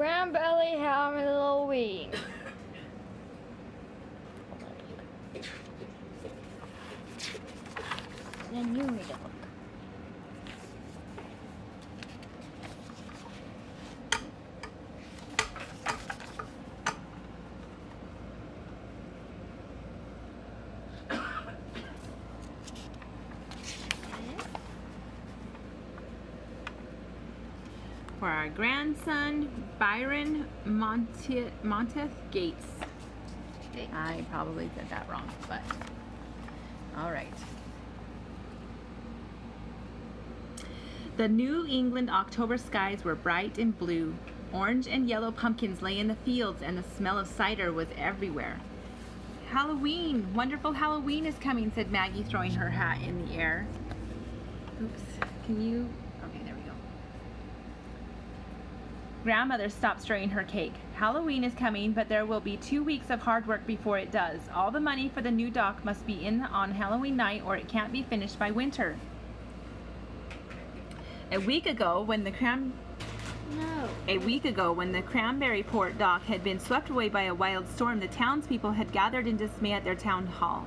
Cranberries Halloween. Then you read a book. For our grandson, Byron Monteth Gates. I probably said that wrong, but all right. The New England October skies were bright and blue. Orange and yellow pumpkins lay in the fields, and the smell of cider was everywhere. Halloween! Wonderful Halloween is coming, said Maggie, throwing her hat in the air. Oops. Can you... Okay, there we go. Grandmother stopped stirring her cake. Halloween is coming, but there will be 2 weeks of hard work before it does. All the money for the new dock must be in on Halloween night, or it can't be finished by winter. A week ago, when the Cranberryport dock had been swept away by a wild storm, the townspeople had gathered in dismay at their town hall.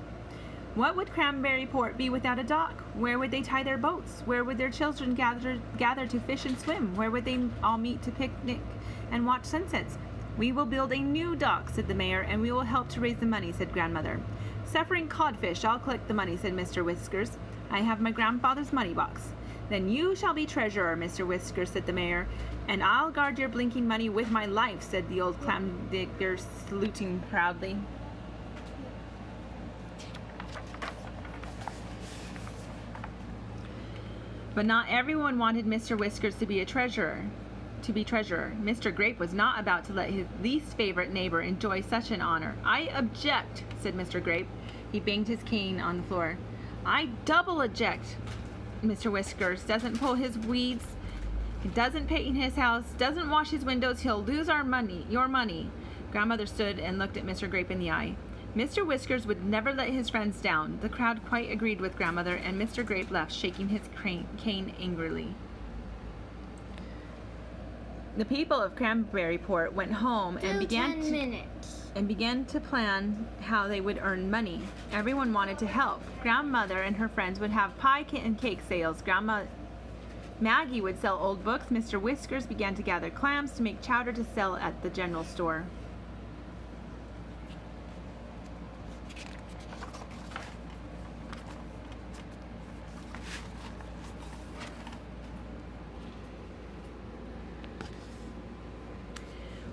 What would Cranberryport be without a dock? Where would they tie their boats? Where would their children gather to fish and swim? Where would they all meet to picnic and watch sunsets? We will build a new dock, said the mayor, and we will help to raise the money, said grandmother. Suffering codfish, I'll collect the money, said Mr. Whiskers. I have my grandfather's money box. Then you shall be treasurer, Mr. Whiskers, said the mayor, and I'll guard your blinking money with my life, said the old clam digger, saluting proudly. But not everyone wanted Mr. Whiskers to be treasurer. Mr. Grape was not about to let his least favorite neighbor enjoy such an honor. I object, said Mr. Grape. He banged his cane on the floor. I double object. Mr. Whiskers doesn't pull his weeds, he doesn't paint his house, doesn't wash his windows, he'll lose our money, your money. Grandmother stood and looked at Mr. Grape in the eye. Mr. Whiskers would never let his friends down. The crowd quite agreed with grandmother, and Mr. Grape left, shaking his cane angrily. The people of Cranberryport went home and began to plan how they would earn money. Everyone wanted to help. Grandmother and her friends would have pie and cake sales. Grandma Maggie would sell old books. Mr. Whiskers began to gather clams to make chowder to sell at the general store.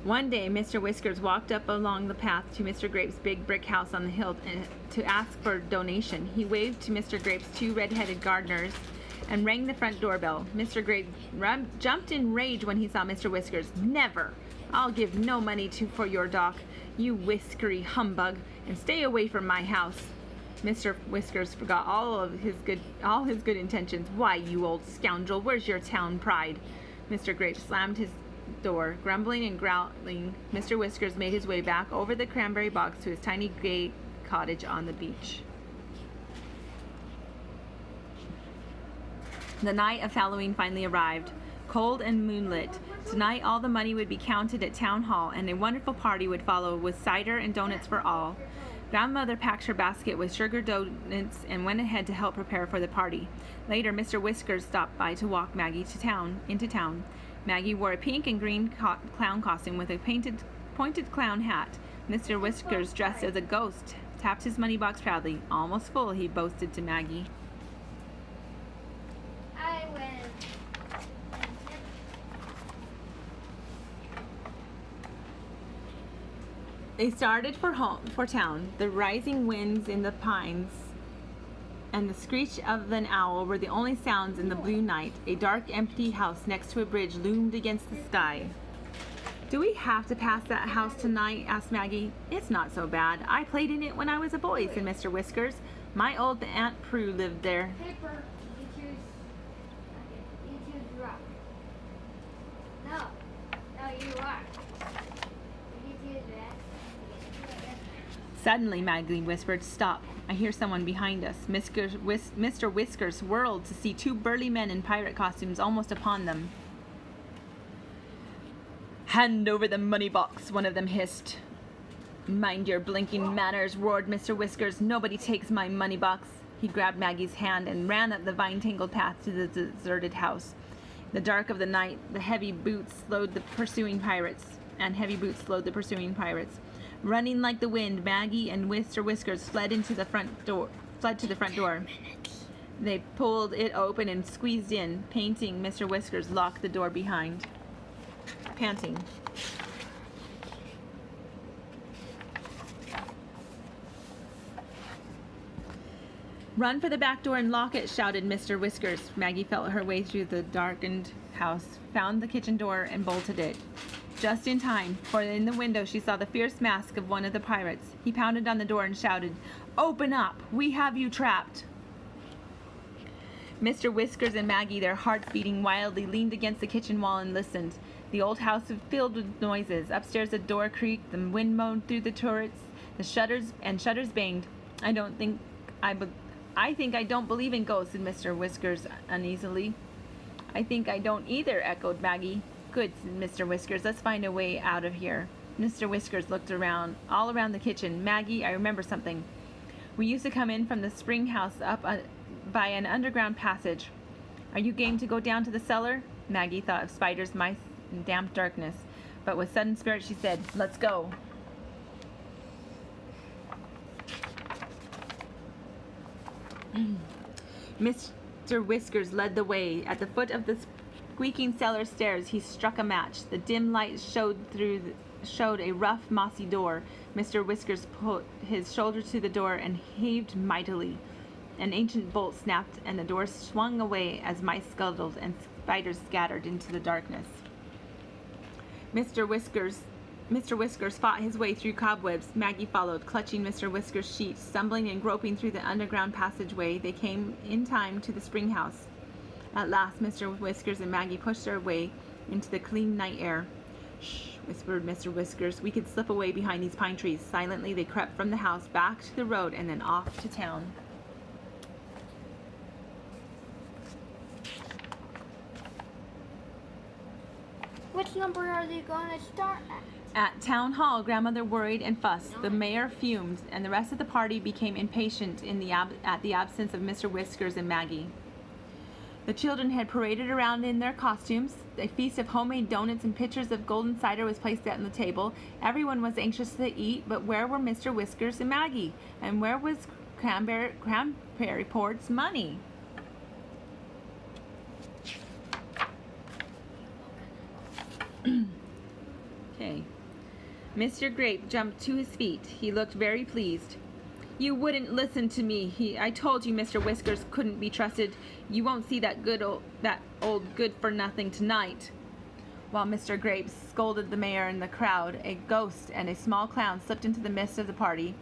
One day, Mr. Whiskers walked up along the path to Mr. Grape's big brick house on the hill to ask for a donation. He waved to Mr. Grape's 2 red-headed gardeners and rang the front doorbell. Mr. Grape jumped in rage when he saw Mr. Whiskers. Never! I'll give no money for your dock, you whiskery humbug, and stay away from my house. Mr. Whiskers forgot all his good intentions. Why, you old scoundrel, where's your town pride? Mr. Grape slammed his door. Grumbling and growling, Mr. Whiskers made his way back over the cranberry bogs to his tiny gray cottage on the beach. The night of Halloween finally arrived, cold and moonlit. Tonight all the money would be counted at town hall, and a wonderful party would follow with cider and donuts for all. Grandmother packed her basket with sugar donuts and went ahead to help prepare for the party. Later, Mr. Whiskers stopped by to walk Maggie into town. Maggie wore a pink and green clown costume with a pointed clown hat. Mr. Whiskers, dressed as a ghost, tapped his money box proudly. Almost full, he boasted to Maggie. I win. They started for town. The rising winds in the pines and the screech of an owl were the only sounds in the blue night. A dark, empty house next to a bridge loomed against the sky. Do we have to pass that house tonight? Asked Maggie. It's not so bad. I played in it when I was a boy, said Mr. Whiskers. My old Aunt Prue lived there. Paper. You choose rock. No, you are. You choose that. Suddenly, Maggie whispered, Stop. I hear someone behind us. Mr. Whiskers whirled to see 2 burly men in pirate costumes almost upon them. "Hand over the money box," one of them hissed. "Mind your blinking manners," roared Mr. Whiskers. "Nobody takes my money box." He grabbed Maggie's hand and ran up the vine-tangled path to the deserted house. In the dark of the night, heavy boots slowed the pursuing pirates. Running like the wind, Maggie and Mr. Whiskers fled to the front door. They pulled it open and squeezed in. Panting, Mr. Whiskers locked the door behind. Panting. "Run for the back door and lock it," shouted Mr. Whiskers. Maggie felt her way through the darkened house, found the kitchen door, and bolted it. Just in time, for in the window she saw the fierce mask of one of the pirates. He pounded on the door and shouted, "Open up! We have you trapped!" Mr. Whiskers and Maggie, their hearts beating wildly, leaned against the kitchen wall and listened. The old house was filled with noises. Upstairs a door creaked, the wind moaned through the turrets, the shutters banged. I think I don't believe in ghosts," said Mr. Whiskers uneasily. "I think I don't either," echoed Maggie. "Good," said Mr. Whiskers. "Let's find a way out of here." Mr. Whiskers looked all around the kitchen. "Maggie, I remember something. We used to come in from the spring house up by an underground passage. Are you game to go down to the cellar?" Maggie thought of spiders, mice, and damp darkness, but with sudden spirit she said, "Let's go." Mr. Whiskers led the way. At the foot of the squeaking cellar stairs, he struck a match. The dim light showed a rough, mossy door. Mr. Whiskers put his shoulder to the door and heaved mightily. An ancient bolt snapped, and the door swung away as mice scuttled and spiders scattered into the darkness. Mr. Whiskers fought his way through cobwebs. Maggie followed, clutching Mr. Whiskers' sheet. Stumbling and groping through the underground passageway, they came in time to the spring house. At last, Mr. Whiskers and Maggie pushed their way into the clean night air. "Shh," whispered Mr. Whiskers. "We could slip away behind these pine trees." Silently, they crept from the house back to the road and then off to town. Which number are they going to start at? At Town Hall, Grandmother worried and fussed. The mayor fumed, and the rest of the party became impatient at the absence of Mr. Whiskers and Maggie. The children had paraded around in their costumes. A feast of homemade donuts and pitchers of golden cider was placed on the table. Everyone was anxious to eat, but where were Mr. Whiskers and Maggie? And where was Cranberry Port's money? Okay. Mr. Grape jumped to his feet. He looked very pleased. "You wouldn't listen to me. I told you Mr. Whiskers couldn't be trusted. You won't see that old good-for-nothing tonight." While Mr. Grape scolded the mayor and the crowd, a ghost and a small clown slipped into the midst of the party.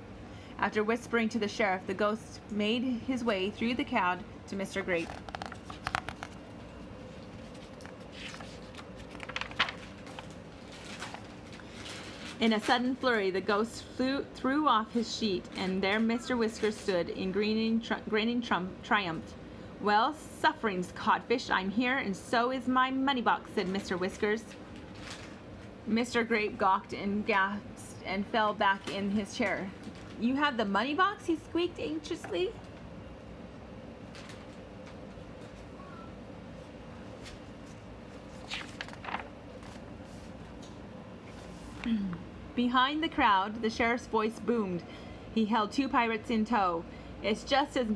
After whispering to the sheriff, the ghost made his way through the crowd to Mr. Grape. In a sudden flurry, the ghost threw off his sheet, and there Mr. Whiskers stood in grinning triumph. "Well, sufferings, codfish, I'm here, and so is my money box," said Mr. Whiskers. Mr. Grape gawked and gasped and fell back in his chair. "You have the money box?" he squeaked anxiously. Behind the crowd, the sheriff's voice boomed. He held two pirates in tow. "It's just as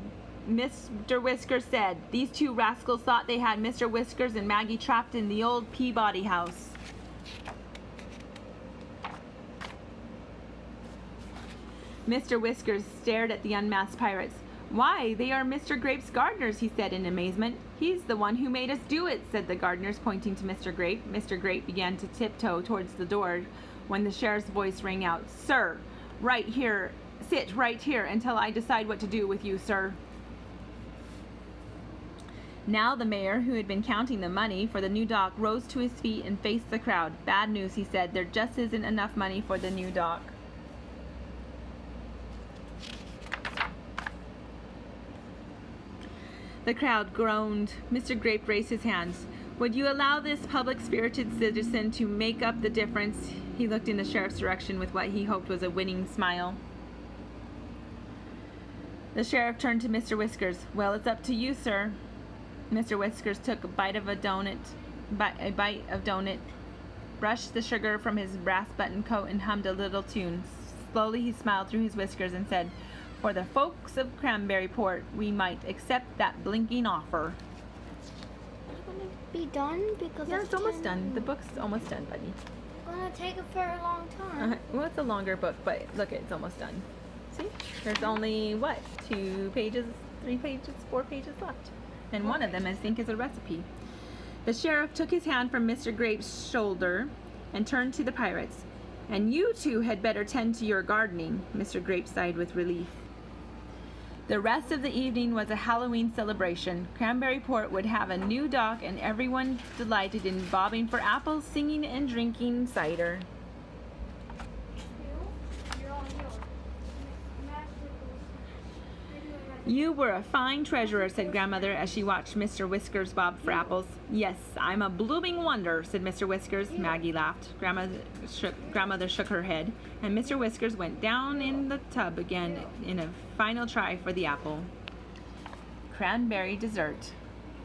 Mr. Whiskers said. These two rascals thought they had Mr. Whiskers and Maggie trapped in the old Peabody house." Mr. Whiskers stared at the unmasked pirates. "Why, they are Mr. Grape's gardeners," he said in amazement. "He's the one who made us do it," said the gardeners, pointing to Mr. Grape. Mr. Grape began to tiptoe towards the door when the sheriff's voice rang out. "Sir, sit right here until I decide what to do with you, sir." Now the mayor, who had been counting the money for the new dock, rose to his feet and faced the crowd. "Bad news," he said. "There just isn't enough money for the new dock." The crowd groaned. Mr. Grape raised his hands. Would you allow this public-spirited citizen to make up the difference? He looked in the sheriff's direction with what he hoped was a winning smile. The sheriff turned to Mr. Whiskers. Well, it's up to you, sir. Mr. Whiskers took a bite of donut, brushed the sugar from his brass-buttoned coat, and hummed a little tune. Slowly he smiled through his whiskers and said, "For the folks of Cranberryport, we might accept that blinking offer." Is it gonna be done? Because Yeah, it's almost done. The book's almost done, buddy. It's gonna take a very long time. Well, it's a longer book, but look, it's almost done. See? There's only, 2 pages, 3 pages, 4 pages left. And one of them, I think, is a recipe. The sheriff took his hand from Mr. Grape's shoulder and turned to the pirates. "And you two had better tend to your gardening," Mr. Grape sighed with relief. The rest of the evening was a Halloween celebration. Cranberryport would have a new dock, and everyone delighted in bobbing for apples, singing, and drinking cider. "You were a fine treasurer," said Grandmother as she watched Mr. Whiskers bob for apples. "Yes, I'm a blooming wonder," said Mr. Whiskers. Maggie laughed. Grandmother shook her head, and Mr. Whiskers went down in the tub again in a final try for the apple. Cranberry dessert.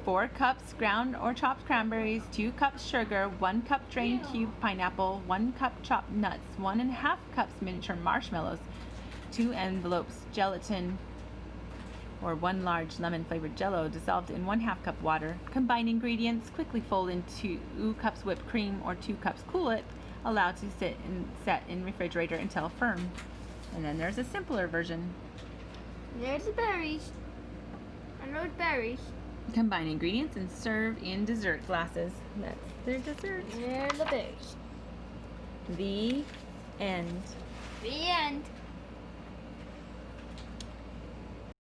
4 cups ground or chopped cranberries, 2 cups sugar, 1 cup drained cubed pineapple, 1 cup chopped nuts, 1½ cups miniature marshmallows, 2 envelopes gelatin, or 1 large lemon-flavored Jell-O dissolved in 1/2 cup water. Combine ingredients, quickly fold into 2 cups whipped cream or 2 cups Cool-It, allowed to set in refrigerator until firm. And then there's a simpler version. There's the berries. And those berries. Combine ingredients and serve in dessert glasses. That's their dessert. There's the berries. The end. The end.